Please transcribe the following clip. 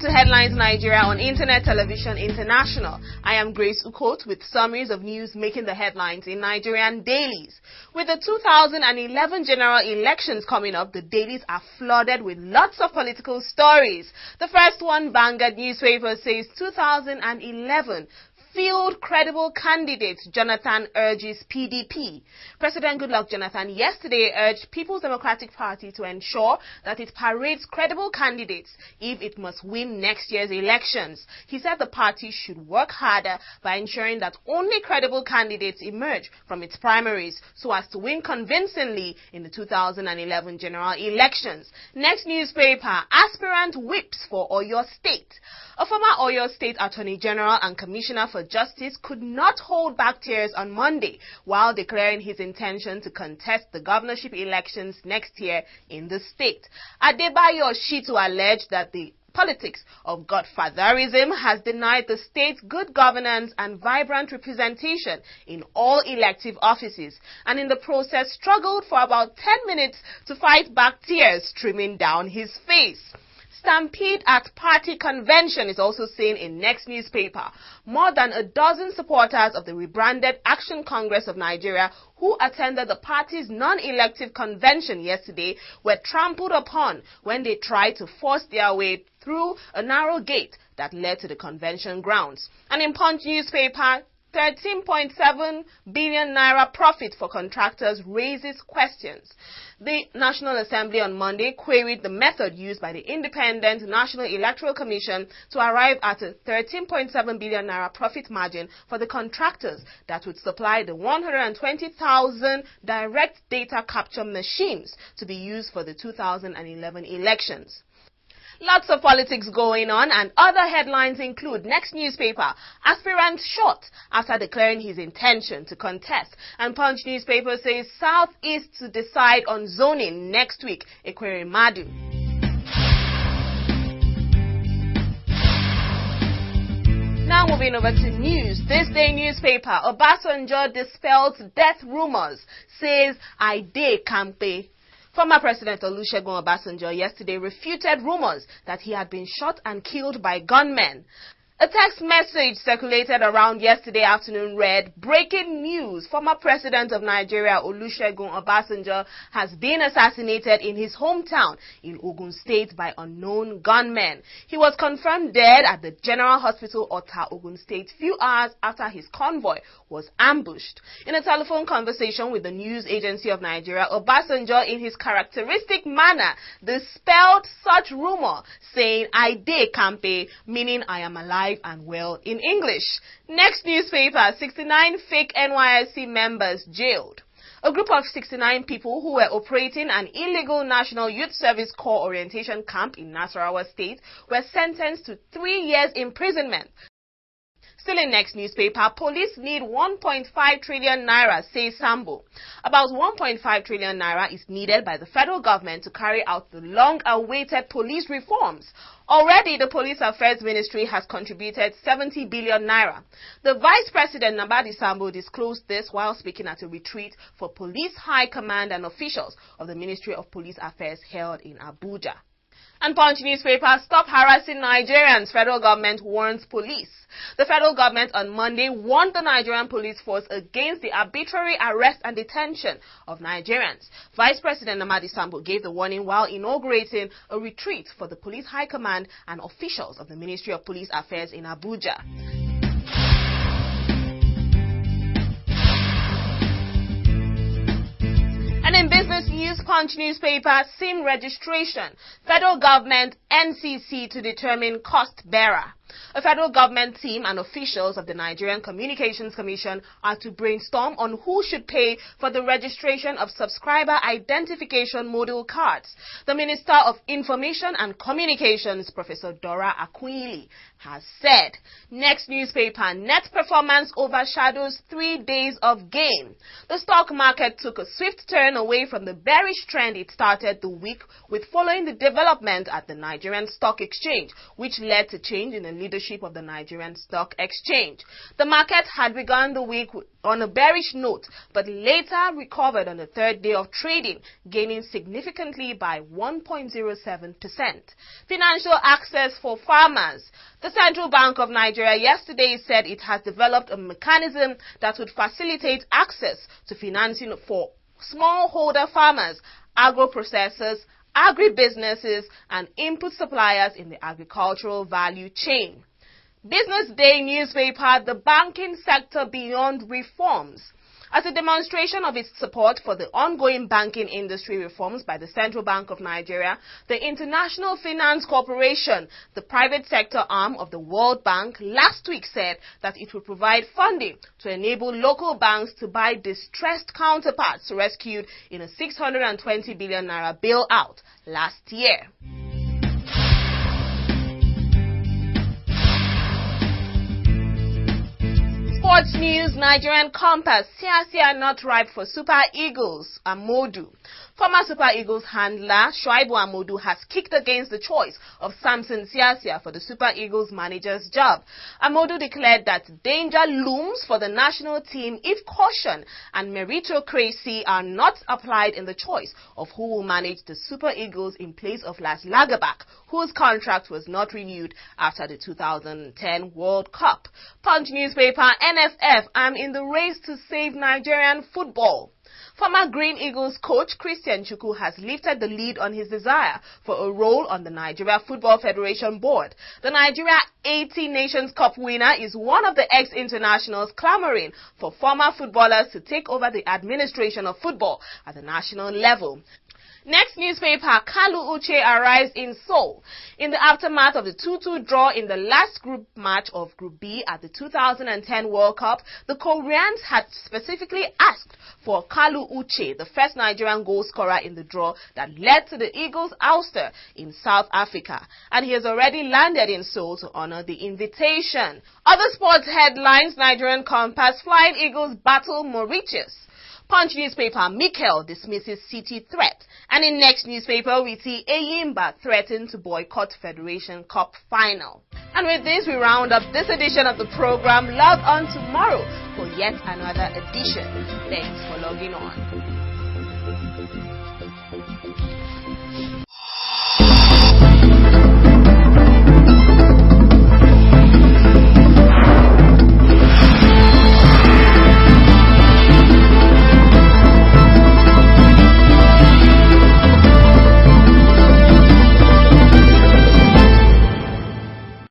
Welcome to Headlines Nigeria on Internet Television International. I am Grace Ukot with summaries of news making the headlines in Nigerian dailies. With the 2011 general elections coming up, the dailies are flooded with lots of political stories. The first one, Vanguard newspaper, says 2011 field credible candidates, Jonathan urges PDP. President Goodluck Jonathan yesterday urged People's Democratic Party to ensure that it parades credible candidates if it must win next year's elections. He said the party should work harder by ensuring that only credible candidates emerge from its primaries so as to win convincingly in the 2011 general elections. Next newspaper, Aspirant whips for Oyo State. A former Oyo State Attorney General and Commissioner for Justice could not hold back tears on Monday while declaring his intention to contest the governorship elections next year in the state. Adebayo Shitu alleged that the politics of godfatherism has denied the state good governance and vibrant representation in all elective offices, and in the process struggled for about 10 minutes to fight back tears streaming down his face. Stampede at party convention is also seen in next newspaper. More than a dozen supporters of the rebranded Action Congress of Nigeria who attended the party's non-elective convention yesterday were trampled upon when they tried to force their way through a narrow gate that led to the convention grounds. And in Punch newspaper, 13.7 billion naira profit for contractors raises questions. The National Assembly on Monday queried the method used by the Independent National Electoral Commission to arrive at a 13.7 billion naira profit margin for the contractors that would supply the 120,000 direct data capture machines to be used for the 2011 elections. Lots of politics going on, and other headlines include next newspaper, Aspirant shot after declaring his intention to contest. And Punch newspaper says Southeast to decide on zoning next week, Amodu. Now moving over to news. This day newspaper, Obasanjo Dispels death rumors, says I dey kampe. Former President Olusegun Obasanjo yesterday refuted rumors that he had been shot and killed by gunmen. A text message circulated around yesterday afternoon read, "Breaking news, former President of Nigeria Olusegun Obasanjo has been assassinated in his hometown in Ogun State by unknown gunmen. He was confirmed dead at the General Hospital Ota, Ogun State, few hours after his convoy was ambushed." In a telephone conversation with the news agency of Nigeria, Obasanjo, in his characteristic manner, dispelled such rumor, saying, "I dey kampe," meaning I am alive and well in English. Next newspaper, 69 fake NYSC members jailed. A group of 69 people who were operating an illegal National Youth Service Corps orientation camp in Nasarawa State were sentenced to 3 years imprisonment. Still in next newspaper, police need 1.5 trillion naira, says Sambo. About 1.5 trillion naira is needed by the federal government to carry out the long-awaited police reforms. Already, the Police Affairs Ministry has contributed 70 billion naira. The Vice President, Nabadi Sambo, disclosed this while speaking at a retreat for Police High Command and officials of the Ministry of Police Affairs held in Abuja. And Punch newspaper, stop harassing Nigerians, federal government warns police. The federal government on Monday warned the Nigerian police force against the arbitrary arrest and detention of Nigerians. Vice President Nabadi Sambo gave the warning while inaugurating a retreat for the Police High Command and officials of the Ministry of Police Affairs in Abuja. And in business news, Punch newspaper, SIM registration, federal government, NCC to determine cost bearer. A federal government team and officials of the Nigerian Communications Commission are to brainstorm on who should pay for the registration of subscriber identification module cards. The Minister of Information and Communications, Professor Dora Akunyili, has said. Next newspaper, net performance overshadows 3 days of gain. The stock market took a swift turn away from the bearish trend it started the week with following the development at the Nigerian Stock Exchange, which led to change in the leadership of the Nigerian Stock Exchange. The market had begun the week on a bearish note, but later recovered on the third day of trading, gaining significantly by 1.07%. Financial access for farmers. The Central Bank of Nigeria yesterday said it has developed a mechanism that would facilitate access to financing for smallholder farmers, agro-processors, agribusinesses, and input suppliers in the agricultural value chain. Business Day newspaper, the banking sector beyond reforms. As a demonstration of its support for the ongoing banking industry reforms by the Central Bank of Nigeria, the International Finance Corporation, the private sector arm of the World Bank, last week said that it will provide funding to enable local banks to buy distressed counterparts rescued in a 620 billion naira bailout last year. Sports news, Nigerian Compass, Siasia not ripe for Super Eagles, Amodu. Former Super Eagles handler Amodu has kicked against the choice of Samson Siasia for the Super Eagles manager's job. Amodu declared that danger looms for the national team if caution and meritocracy are not applied in the choice of who will manage the Super Eagles in place of Las Lagerbach, whose contract was not renewed after the 2010 World Cup. Punch newspaper, NFF, I'm in the race to save Nigerian football. Former Green Eagles coach Christian Chukwu has lifted the lead on his desire for a role on the Nigeria Football Federation board. The Nigeria 80 Nations Cup winner is one of the ex-internationals clamoring for former footballers to take over the administration of football at the national level. Next newspaper, Kalu Uche arrives in Seoul. In the aftermath of the 2-2 draw in the last group match of Group B at the 2010 World Cup, the Koreans had specifically asked for Kalu Uche, the first Nigerian goal scorer in the draw that led to the Eagles' ouster in South Africa. And he has already landed in Seoul to honor the invitation. Other sports headlines, Nigerian Compass, Flying Eagles battle Mauritius. Punch newspaper, Mikel dismisses City threat. And in next newspaper, we see Eyimba threaten to boycott Federation Cup final. And with this, we round up this edition of the program. Log on tomorrow for yet another edition. Thanks for logging on.